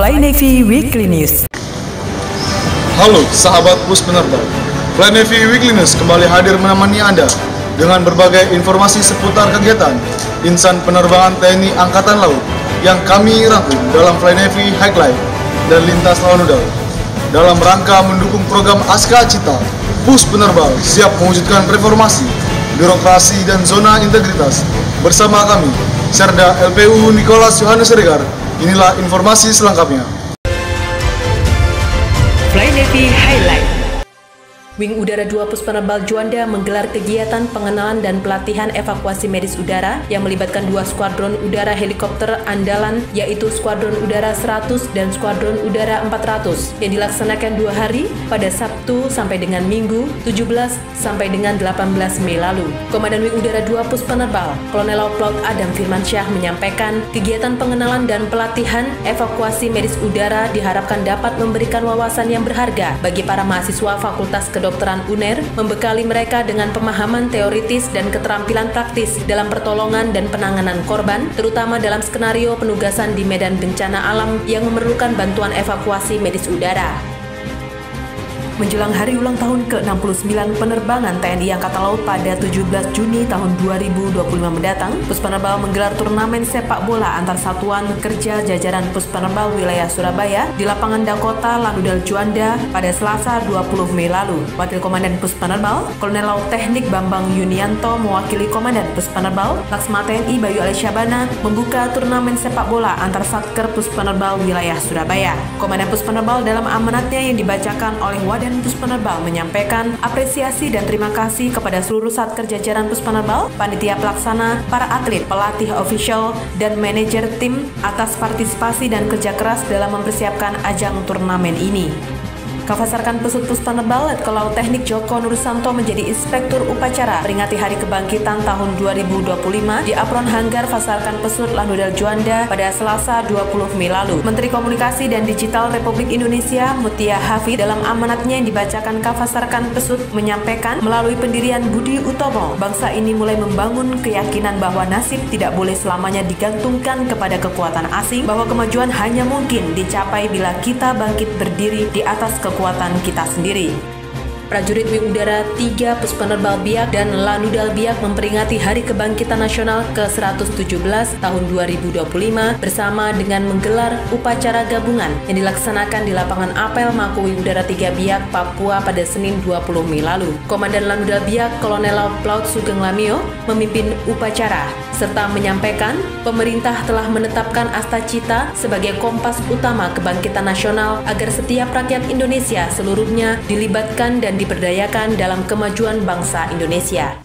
Fly Navy Weekly News. Halo sahabat Pus Penerbang, Fly Navy Weekly News kembali hadir menemani Anda dengan berbagai informasi seputar kegiatan insan penerbangan TNI Angkatan Laut yang kami rangkum dalam Fly Navy Highlight dan Lintas Lanudal. Dalam rangka mendukung program Aska Cita, Pus Penerbang siap mewujudkan reformasi, birokrasi dan zona integritas. Bersama kami, Serda LPU Nicholas Yohanes Siregar. Inilah informasi selengkapnya. Fly Navy Highlight. Wing Udara 2 Puspenerbal Juanda menggelar kegiatan pengenalan dan pelatihan evakuasi medis udara yang melibatkan 2 skuadron udara helikopter andalan, yaitu Skuadron Udara 100 dan Skuadron Udara 400 yang dilaksanakan 2 hari pada Sabtu sampai dengan Minggu 17 sampai dengan 18 Mei lalu. Komandan Wing Udara 2 Puspenerbal, Kolonel Laut Adam Firmansyah menyampaikan kegiatan pengenalan dan pelatihan evakuasi medis udara diharapkan dapat memberikan wawasan yang berharga bagi para mahasiswa Fakultas Kedokteran UNER, membekali mereka dengan pemahaman teoritis dan keterampilan praktis dalam pertolongan dan penanganan korban, terutama dalam skenario penugasan di medan bencana alam yang memerlukan bantuan evakuasi medis udara. Menjelang hari ulang tahun ke-69 penerbangan TNI Angkatan Laut pada 17 Juni tahun 2025 mendatang, Puspenerbal menggelar turnamen sepak bola antar satuan kerja jajaran Puspenerbal wilayah Surabaya di lapangan Dakota Lanudal Juanda pada Selasa 20 Mei lalu. Wakil Komandan Puspenerbal, Kolonel Laut Teknik Bambang Yunianto mewakili Komandan Puspenerbal, Laksma TNI Bayu Alisyabana membuka turnamen sepak bola antar satker Puspenerbal wilayah Surabaya. Komandan Puspenerbal dalam amanatnya yang dibacakan oleh Wadah Puspenerbal menyampaikan apresiasi dan terima kasih kepada seluruh satker jajaran Puspenerbal, panitia pelaksana, para atlet, pelatih official, dan manajer tim atas partisipasi dan kerja keras dalam mempersiapkan ajang turnamen ini. Kavasarkan Pesut Puspenerbal, Letkol Laut Teknik Joko Nursanto menjadi Inspektur Upacara peringati Hari Kebangkitan tahun 2025 di Apron Hanggar Vasarkan Pesut Lanudal Juanda pada Selasa 20 Mei lalu. Menteri Komunikasi dan Digital Republik Indonesia Mutia Hafid dalam amanatnya yang dibacakan Kavasarkan Pesut menyampaikan melalui pendirian Budi Utomo, bangsa ini mulai membangun keyakinan bahwa nasib tidak boleh selamanya digantungkan kepada kekuatan asing, bahwa kemajuan hanya mungkin dicapai bila kita bangkit berdiri di atas kekuatan kita sendiri. Prajurit Wing Udara 3 Puspenerbal Biak dan Lanudal Biak memperingati Hari Kebangkitan Nasional ke-117 tahun 2025 bersama dengan menggelar upacara gabungan yang dilaksanakan di lapangan apel Mako Wing Udara 3 Biak, Papua pada Senin 20 Mei lalu. Komandan Lanudal Biak, Kolonel Laut Plaut Sugeng Lamio, memimpin upacara serta menyampaikan pemerintah telah menetapkan Asta Cita sebagai kompas utama kebangkitan nasional agar setiap rakyat Indonesia seluruhnya dilibatkan dan diberdayakan dalam kemajuan bangsa Indonesia.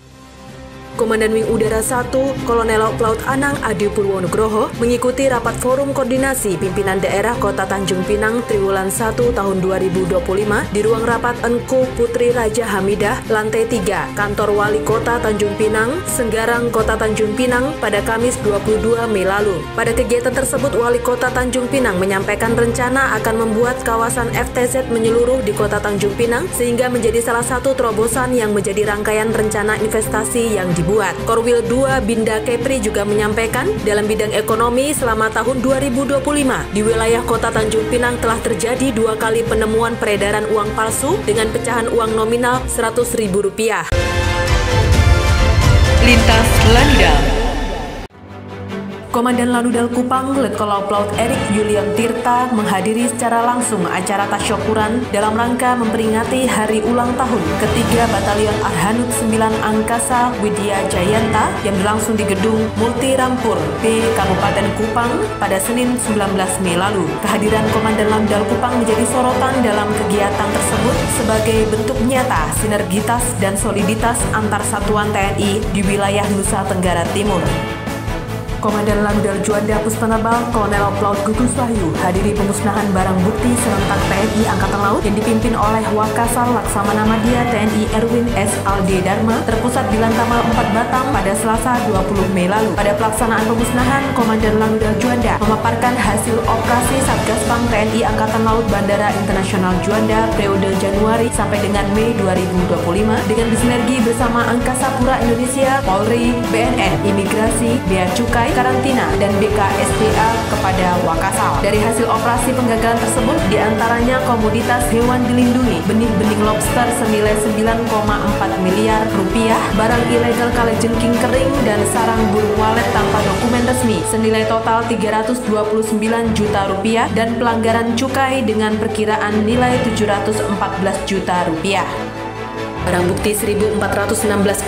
Komandan Wing Udara 1, Kolonel Laut Plaut Anang Adi Purwonugroho mengikuti rapat forum koordinasi pimpinan daerah Kota Tanjung Pinang Triwulan 1 tahun 2025 di ruang rapat Enku Putri Raja Hamidah, lantai 3, Kantor Wali Kota Tanjung Pinang, Senggarang, Kota Tanjung Pinang pada Kamis 22 Mei lalu. Pada kegiatan tersebut, Wali Kota Tanjung Pinang menyampaikan rencana akan membuat kawasan FTZ menyeluruh di Kota Tanjung Pinang sehingga menjadi salah satu terobosan yang menjadi rangkaian rencana investasi yang dibuat. Korwil 2 Binda Kepri juga menyampaikan dalam bidang ekonomi selama tahun 2025 di wilayah Kota Tanjung Pinang telah terjadi 2 kali penemuan peredaran uang palsu dengan pecahan uang nominal Rp100.000. Lintas Lanudal. Komandan Lanudal Kupang, Letkol Laut Plaut Erik Yulian Tirta menghadiri secara langsung acara tasyakuran dalam rangka memperingati hari ulang tahun ketiga Batalion Arhanud 9 Angkasa Widya Jayanta yang berlangsung di Gedung Multi Rampur di Kabupaten Kupang pada Senin 19 Mei lalu. Kehadiran Komandan Lanudal Kupang menjadi sorotan dalam kegiatan tersebut sebagai bentuk nyata sinergitas dan soliditas antar satuan TNI di wilayah Nusa Tenggara Timur. Komandan Lanudal Juanda Puspenerbal, Kolonel Plaut Gugus Wahyu hadiri pemusnahan barang bukti serentak TNI Angkatan Laut yang dipimpin oleh Wakasal Laksamana Madya TNI Erwin S. Alde Dharma terpusat di Lantamal 4 Batam pada Selasa 20 Mei lalu. Pada pelaksanaan pemusnahan, Komandan Lanudal Juanda memaparkan hasil operasi Satgaspam TNI Angkatan Laut Bandara Internasional Juanda periode Januari sampai dengan Mei 2025 dengan bersinergi bersama Angkasa Pura Indonesia, Polri, BNN, Imigrasi, Bea Cukai, karantina dan BKSDA kepada Wakasal. Dari hasil operasi penggagalan tersebut, diantaranya komoditas hewan dilindungi, benih-benih lobster senilai 9,4 miliar rupiah, barang ilegal kalajengking kering, dan sarang burung walet tanpa dokumen resmi senilai total 329 juta rupiah, dan pelanggaran cukai dengan perkiraan nilai 714 juta rupiah. Barang bukti 1.416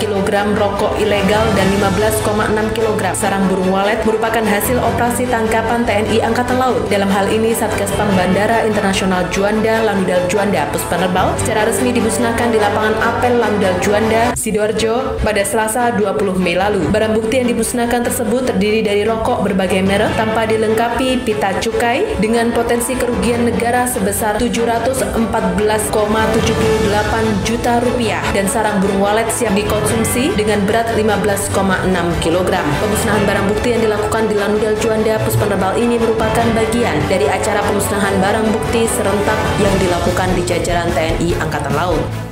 kg rokok ilegal dan 15,6 kg sarang burung walet merupakan hasil operasi tangkapan TNI Angkatan Laut. Dalam hal ini, Satgas Pam Bandara Internasional Juanda, Lanudal Juanda, Puspenerbal secara resmi dimusnahkan di lapangan apel Lanudal Juanda, Sidoarjo pada Selasa 20 Mei lalu. Barang bukti yang dimusnahkan tersebut terdiri dari rokok berbagai merek tanpa dilengkapi pita cukai dengan potensi kerugian negara sebesar 714,78 juta rupiah dan sarang burung walet siap dikonsumsi dengan berat 15,6 kg. Pemusnahan barang bukti yang dilakukan di Lanudal Juanda, Puspenerbal ini merupakan bagian dari acara pemusnahan barang bukti serentak yang dilakukan di jajaran TNI Angkatan Laut.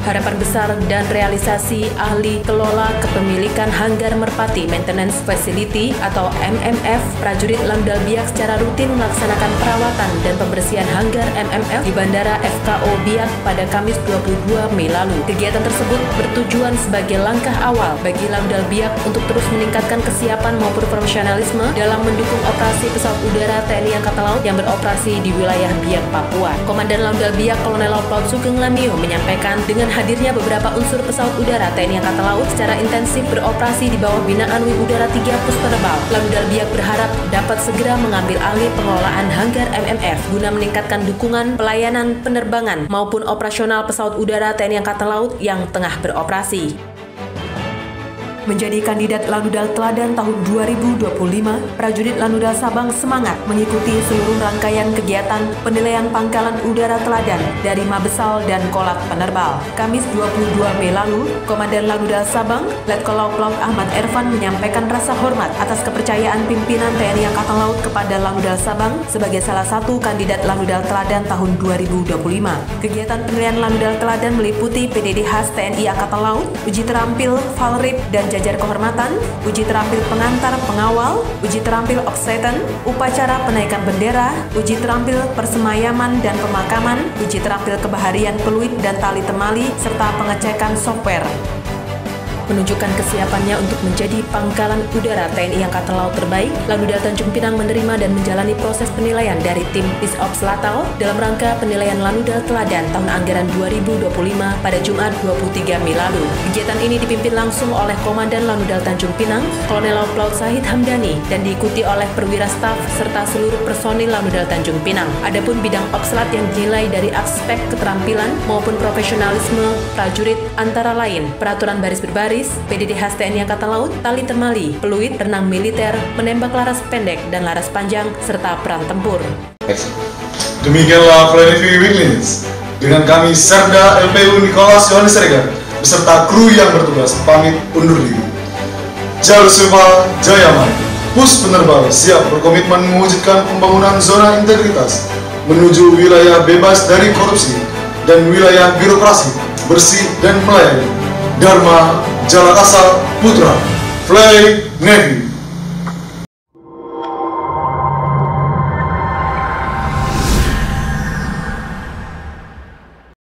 Harapan besar dan realisasi ahli kelola kepemilikan Hanggar Merpati Maintenance Facility atau MMF prajurit Lanudal Biak secara rutin melaksanakan perawatan dan pembersihan hanggar MMF di Bandara FKO Biak pada Kamis 22 Mei lalu. Kegiatan tersebut bertujuan sebagai langkah awal bagi Lanudal Biak untuk terus meningkatkan kesiapan maupun profesionalisme dalam mendukung operasi pesawat udara TNI Angkatan Laut yang beroperasi di wilayah Biak, Papua. Komandan Lanudal Biak Kolonel Laut Paul Sugeng Lamio menyampaikan dengan hadirnya beberapa unsur pesawat udara TNI Angkatan Laut secara intensif beroperasi di bawah binaan Wing Udara 3 Puspenerbal, Lanudal Biak berharap dapat segera mengambil alih pengelolaan hanggar MMF guna meningkatkan dukungan pelayanan penerbangan maupun operasional pesawat udara TNI Angkatan Laut yang tengah beroperasi. Menjadi kandidat Lanudal Teladan tahun 2025, prajurit Lanudal Sabang semangat mengikuti seluruh rangkaian kegiatan penilaian pangkalan udara teladan dari Mabesal dan Kolat Penerbal. Kamis 22 Mei lalu, Komandan Lanudal Sabang, Letkol Laut Ahmad Ervan menyampaikan rasa hormat atas kepercayaan pimpinan TNI Angkatan Laut kepada Lanudal Sabang sebagai salah satu kandidat Lanudal Teladan tahun 2025. Kegiatan penilaian Lanudal Teladan meliputi PDD khas TNI Angkatan Laut, uji terampil Valrip dan jajar kehormatan, uji terampil pengantar pengawal, uji terampil okseten, upacara penaikan bendera, uji terampil persemayaman dan pemakaman, uji terampil kebaharian peluit dan tali temali, serta pengecekan software. Menunjukkan kesiapannya untuk menjadi pangkalan udara TNI Angkatan Laut terbaik, Lanudal Tanjung Pinang menerima dan menjalani proses penilaian dari tim Pisops Latal dalam rangka penilaian Lanudal Teladan tahun anggaran 2025 pada Jumat 23 Mei lalu. Kegiatan ini dipimpin langsung oleh Komandan Lanudal Tanjung Pinang, Kolonel Laut Syahid Hamdani, dan diikuti oleh perwira staf serta seluruh personil Lanudal Tanjung Pinang. Adapun bidang opslat yang dinilai dari aspek keterampilan maupun profesionalisme prajurit antara lain peraturan baris berbaris, PDD khas TNI Angkatan Laut, tali temali, peluit, renang militer, menembak laras pendek dan laras panjang, serta peran tempur. Demikianlah Fly Weekly News. Dengan kami Serda LPU Nicholas Yohanes Regar beserta kru yang bertugas pamit undur diri. Jalur Survival Jayaman, Puspenerbal siap berkomitmen mewujudkan pembangunan zona integritas menuju wilayah bebas dari korupsi dan wilayah birokrasi bersih dan melayani. Dharma Jalakasa Putra, Fly Navy.